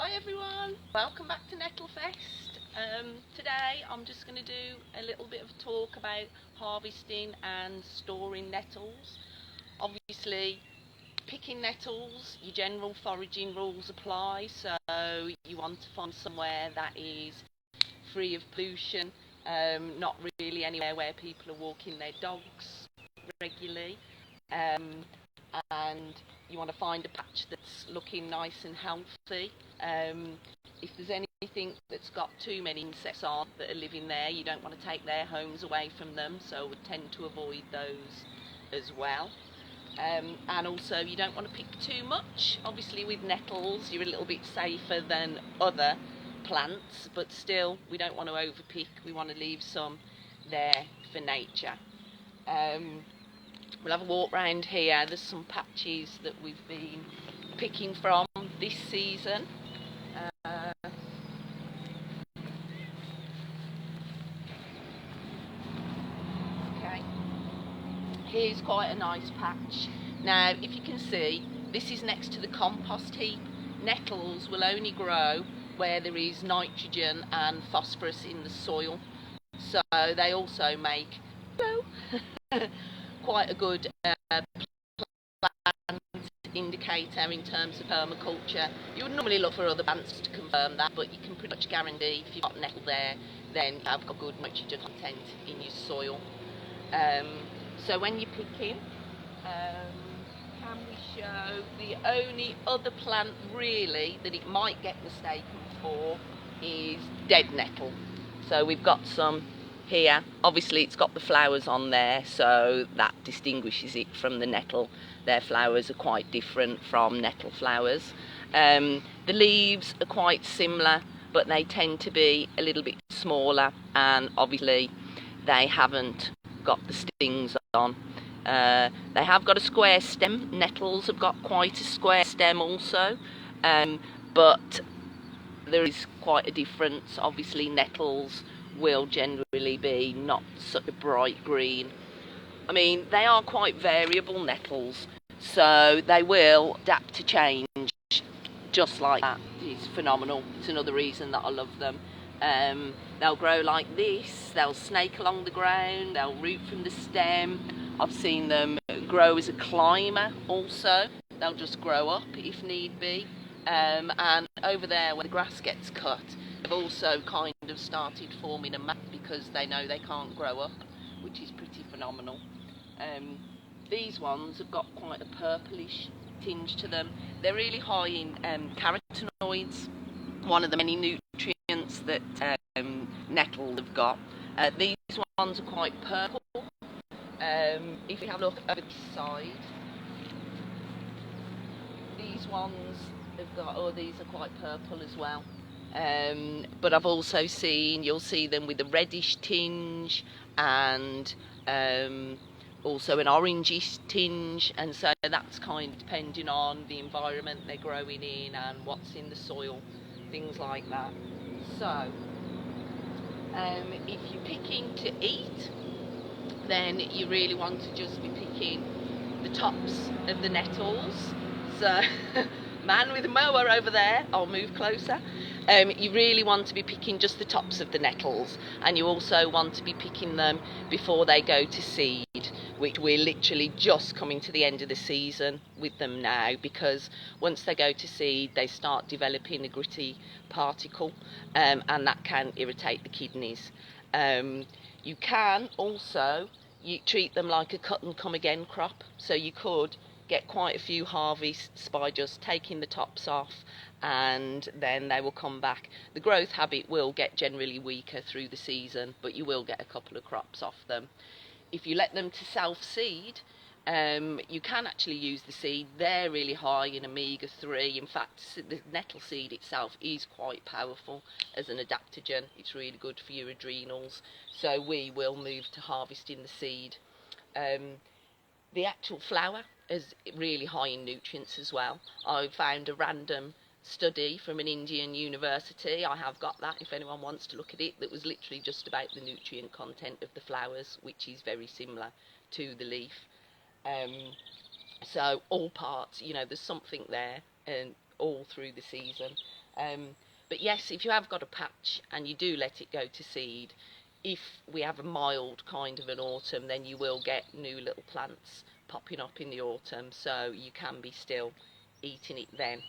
Hi everyone, welcome back to Nettlefest. Today I'm just going to do a little bit of talk about harvesting and storing nettles. Obviously, picking nettles, your general foraging rules apply, so you want to find somewhere that is free of pollution, not really anywhere where people are walking their dogs regularly. And you want to find a patch that's looking nice and healthy. If there's anything that's got too many insects on that are living there, you don't want to take their homes away from them, so we tend to avoid those as well. And also you don't want to pick too much. Obviously with nettles you're a little bit safer than other plants, but still we don't want to overpick, we want to leave some there for nature. We'll have a walk round here. There's some patches that we've been picking from this season. Okay, here's quite a nice patch. Now, if you can see, this is next to the compost heap. Nettles will only grow where there is nitrogen and phosphorus in the soil. So they also make quite a good plant indicator in terms of permaculture. You would normally look for other plants to confirm that, but you can pretty much guarantee if you've got nettle there, then you have got good nitrogen content in your soil. So when you're picking, can we show the only other plant really that it might get mistaken for is dead nettle. So we've got some here. Obviously it's got the flowers on there, so that distinguishes it from the nettle. Their flowers are quite different from nettle flowers. The leaves are quite similar, but they tend to be a little bit smaller, and obviously they haven't got the stings on. They have got a square stem. Nettles have got quite a square stem also, but there is quite a difference. Obviously nettles will generally be not such a bright green. I mean, they are quite variable, nettles, so they will adapt to change just like that. It's phenomenal. It's another reason that I love them. They'll grow like this, they'll snake along the ground, they'll root from the stem. I've seen them grow as a climber also. They'll just grow up if need be. And over there where the grass gets cut, they've also kind of started forming a mat because they know they can't grow up, which is pretty phenomenal. These ones have got quite a purplish tinge to them. They're really high in carotenoids, one of the many nutrients that nettles have got. These ones are quite purple. If you have a look over the side, these ones have got, these are quite purple as well. But I've also seen, you'll see them with a reddish tinge and also an orangish tinge, and so that's kind of depending on the environment they're growing in and what's in the soil, things like that. So if you're picking to eat, then you really want to just be picking the tops of the nettles. So man with a mower over there, I'll move closer. You really want to be picking just the tops of the nettles, and you also want to be picking them before they go to seed, which we're literally just coming to the end of the season with them now, because once they go to seed they start developing a gritty particle, and that can irritate the kidneys. You can also treat them like a cut and come again crop, so you could get quite a few harvests by just taking the tops off, and then they will come back. The growth habit will get generally weaker through the season, but you will get a couple of crops off them. If you let them to self-seed, you can actually use the seed. They're really high in omega-3. In fact, the nettle seed itself is quite powerful as an adaptogen. It's really good for your adrenals, so we will move to harvesting the seed. The actual flower is really high in nutrients as well. I found a random study from an Indian university, I have got that if anyone wants to look at it, that was literally just about the nutrient content of the flowers, which is very similar to the leaf. So all parts, you know, there's something there, and all through the season. But yes, if you have got a patch and you do let it go to seed, if we have a mild kind of an autumn, then you will get new little plants popping up in the autumn, so you can be still eating it then.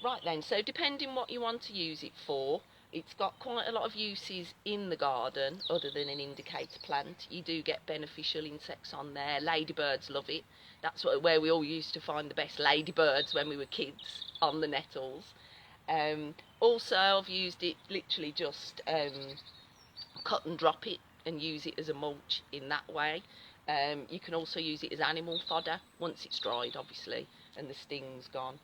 Right then, so depending what you want to use it for, it's got quite a lot of uses in the garden other than an indicator plant. You do get beneficial insects on there. Ladybirds love it. That's where we all used to find the best ladybirds when we were kids, on the nettles. Also, I've used it literally just cut and drop it and use it as a mulch in that way. You can also use it as animal fodder once it's dried, obviously, and the sting's gone.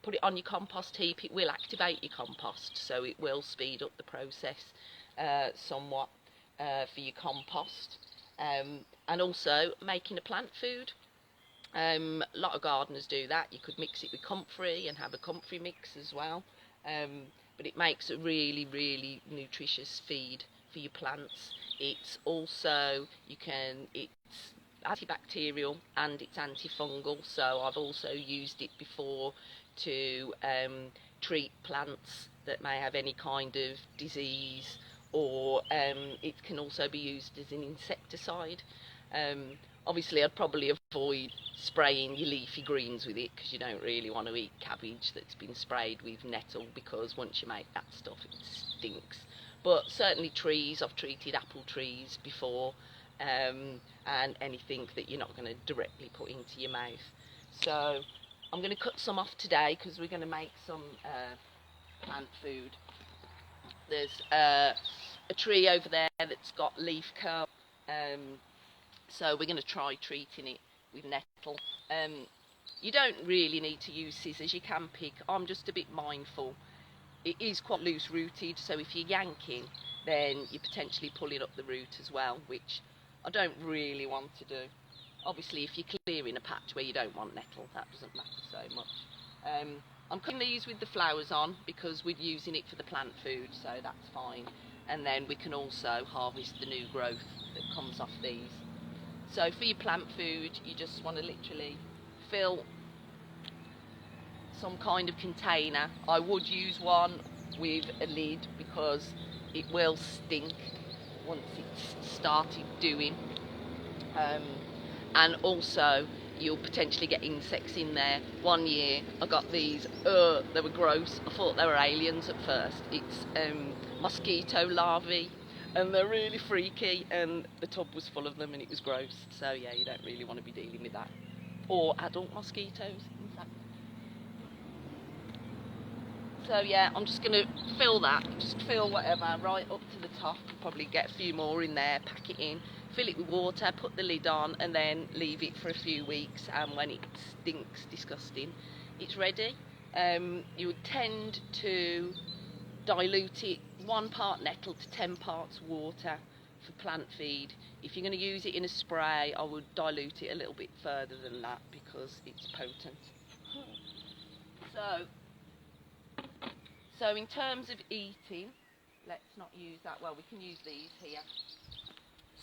Put it on your compost heap. It will activate your compost, so it will speed up the process somewhat for your compost. And also making a plant food. A lot of gardeners do that. You could mix it with comfrey and have a comfrey mix as well. But it makes a really, really nutritious feed for your plants. It's also, it's antibacterial and it's antifungal, so I've also used it before to treat plants that may have any kind of disease, or it can also be used as an insecticide. Obviously I'd probably avoid spraying your leafy greens with it, because you don't really want to eat cabbage that's been sprayed with nettle, because once you make that stuff it stinks. But certainly trees, I've treated apple trees before, and anything that you're not going to directly put into your mouth. So I'm going to cut some off today because we're going to make some plant food. There's a tree over there that's got leaf curl, so we're going to try treating it with nettle. You don't really need to use scissors, you can pick. I'm just a bit mindful. It is quite loose rooted, so if you're yanking, then you're potentially pulling up the root as well, which I don't really want to do. Obviously, if you're clearing a patch where you don't want nettle, that doesn't matter so much. I'm cutting these with the flowers on because we're using it for the plant food, so that's fine. And then we can also harvest the new growth that comes off these. So for your plant food, you just want to literally fill some kind of container. I would use one with a lid because it will stink once it's started doing, and also you'll potentially get insects in there. One year I got these, they were gross. I thought they were aliens at first. It's mosquito larvae, and they're really freaky, and the tub was full of them and it was gross. So yeah, you don't really want to be dealing with that, or adult mosquitoes in fact. So yeah, I'm just going to fill that, just fill whatever right up to the top, probably get a few more in there, pack it in, fill it with water, put the lid on, and then leave it for a few weeks, and when it stinks disgusting, it's ready. You would tend to dilute it 1 part nettle to 10 parts water for plant feed. If you're going to use it in a spray, I would dilute it a little bit further than that because it's potent. So in terms of eating, let's not use that. Well, we can use these here.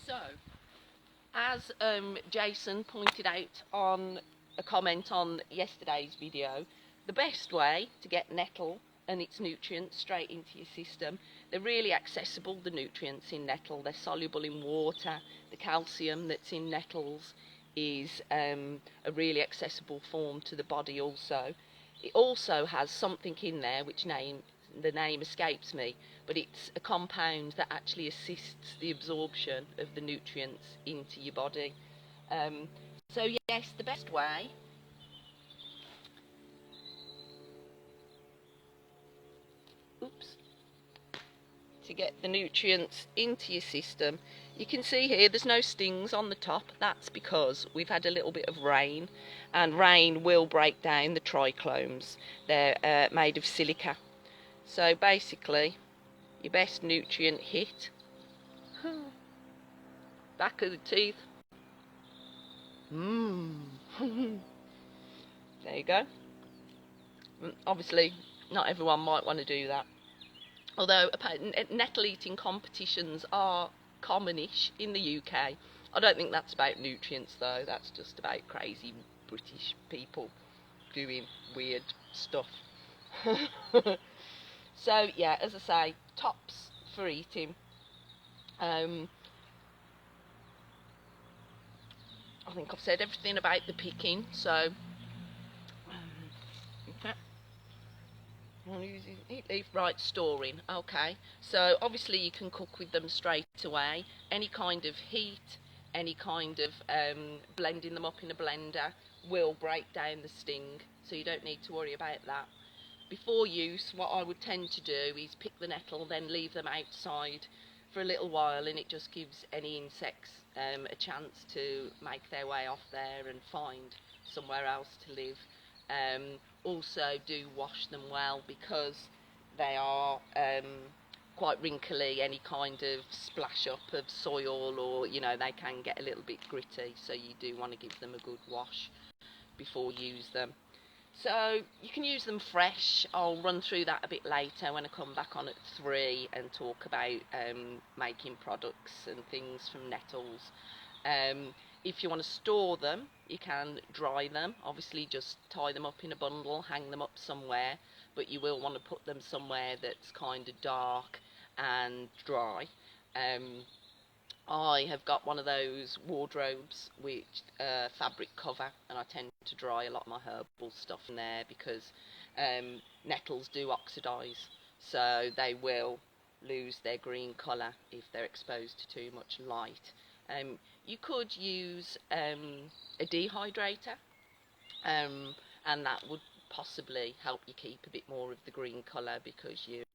So, as Jason pointed out on a comment on yesterday's video, the best way to get nettle and its nutrients straight into your system, they're really accessible, the nutrients in nettle. They're soluble in water. The calcium that's in nettles is a really accessible form to the body also. It also has something in there which the name escapes me, but it's a compound that actually assists the absorption of the nutrients into your body. So yes, the best way to get the nutrients into your system, you can see here there's no stings on the top. That's because we've had a little bit of rain, and rain will break down the trichlomes. They're made of silica. So basically, your best nutrient hit, back of the teeth. There you go. Obviously, not everyone might want to do that. Although nettle eating competitions are commonish in the UK. I don't think that's about nutrients though, that's just about crazy British people doing weird stuff. So yeah, as I say, tops for eating. I think I've said everything about the picking, so okay. Heat leaf, right, storing. Okay, so obviously you can cook with them straight away. Any kind of heat, any kind of blending them up in a blender will break down the sting, so you don't need to worry about that. Before use, what I would tend to do is pick the nettle, then leave them outside for a little while, and it just gives any insects a chance to make their way off there and find somewhere else to live. Also do wash them well, because they are quite wrinkly. Any kind of splash up of soil, or they can get a little bit gritty, so you do want to give them a good wash before you use them. So you can use them fresh. I'll run through that a bit later when I come back on at 3 and talk about making products and things from nettles. If you want to store them, you can dry them. Obviously just tie them up in a bundle, hang them up somewhere, but you will want to put them somewhere that's kind of dark and dry. I have got one of those wardrobes with fabric cover, and I tend to dry a lot of my herbal stuff in there, because nettles do oxidise, so they will lose their green colour if they're exposed to too much light. You could use a dehydrator, and that would possibly help you keep a bit more of the green colour, because you're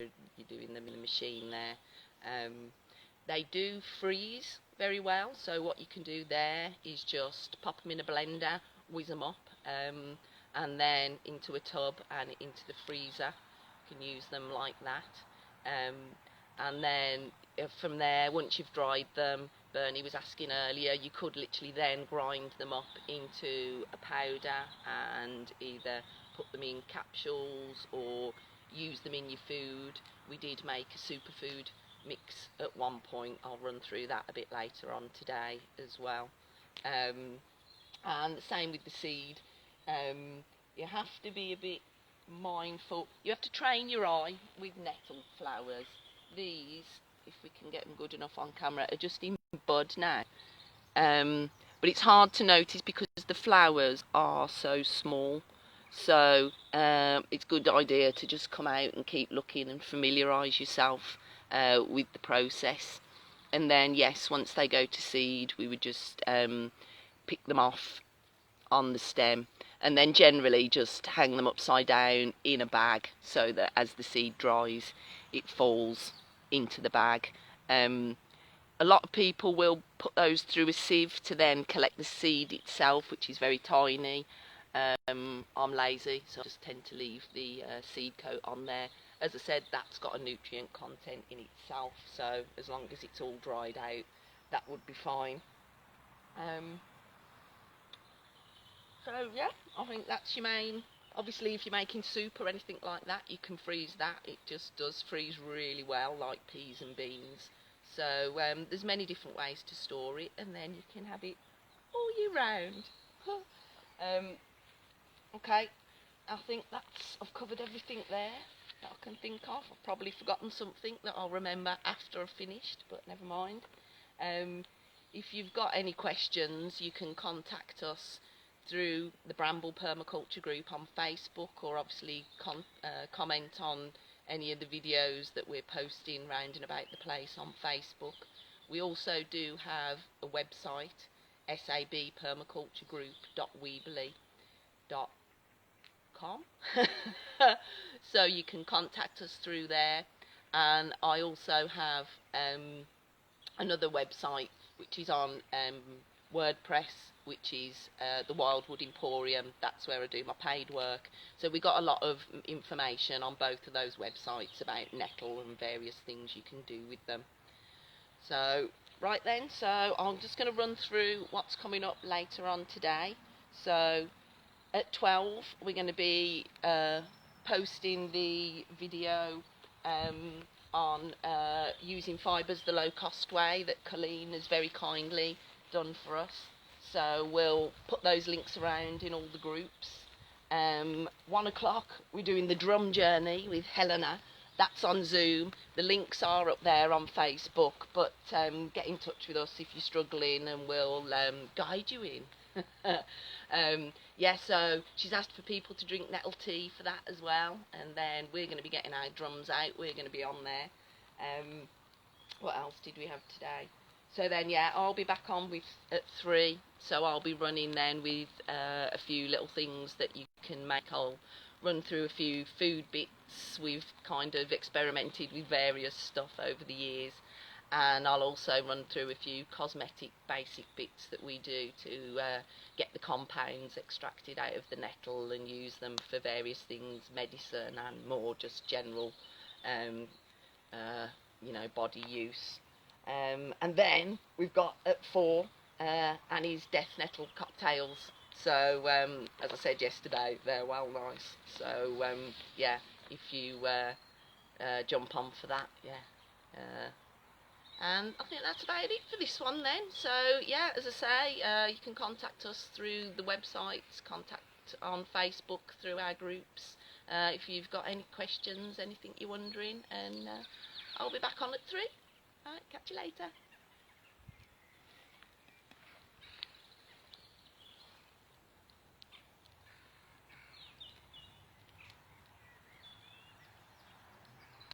doing them in the machine there. They do freeze very well, so what you can do there is just pop them in a blender, whiz them up, and then into a tub and into the freezer. You can use them like that. And then from there, once you've dried them, Bernie was asking earlier, you could literally then grind them up into a powder and either put them in capsules or use them in your food. We did make a superfood mix at one point. I'll run through that a bit later on today as well. And the same with the seed. You have to be a bit mindful. You have to train your eye with nettle flowers. These, if we can get them good enough on camera, are just in bud now. But it's hard to notice because the flowers are so small. So it's a good idea to just come out and keep looking and familiarise yourself with the process. And then yes, once they go to seed, we would just pick them off on the stem, and then generally just hang them upside down in a bag, so that as the seed dries it falls into the bag. A lot of people will put those through a sieve to then collect the seed itself, which is very tiny. I'm lazy, so I just tend to leave the seed coat on there. As I said, that's got a nutrient content in itself, so as long as it's all dried out, that would be fine. So yeah, I think that's your main. Obviously, if you're making soup or anything like that, you can freeze that. It just does freeze really well, like peas and beans. So there's many different ways to store it, and then you can have it all year round. Okay, I think I've covered everything there that I can think of. I've probably forgotten something that I'll remember after I've finished, but never mind. If you've got any questions, you can contact us through the Bramble Permaculture group on Facebook, or obviously comment on any of the videos that we're posting round and about the place on Facebook. We also do have a website, sabpermaculturegroup.weebly.com. So you can contact us through there. And I also have another website which is on WordPress, which is the Wildwood Emporium. That's where I do my paid work. So we got a lot of information on both of those websites about nettle and various things you can do with them. So right then, so I'm just going to run through what's coming up later on today. So at 12 we're going to be posting the video on using fibres the low cost way that Colleen has very kindly done for us. So we'll put those links around in all the groups, 1 o'clock, we're doing the drum journey with Helena. That's on Zoom. The links are up there on Facebook, but get in touch with us if you're struggling and we'll guide you in. Yeah, so she's asked for people to drink nettle tea for that as well, and then we're going to be getting our drums out. We're going to be on there. What else did we have today? So then, yeah, I'll be back on at 3, so I'll be running then with a few little things that you can make. I'll run through a few food bits. We've kind of experimented with various stuff over the years, and I'll also run through a few cosmetic basic bits that we do to get the compounds extracted out of the nettle and use them for various things, medicine and more just general you know, body use. And then we've got at 4 Annie's Death Nettle cocktails. So as I said yesterday, they're well nice. So yeah, if you jump on for that, yeah. And I think that's about it for this one then. So yeah, as I say, you can contact us through the websites, contact on Facebook through our groups. If you've got any questions, anything you're wondering, and I'll be back on at 3. Alright, catch you later.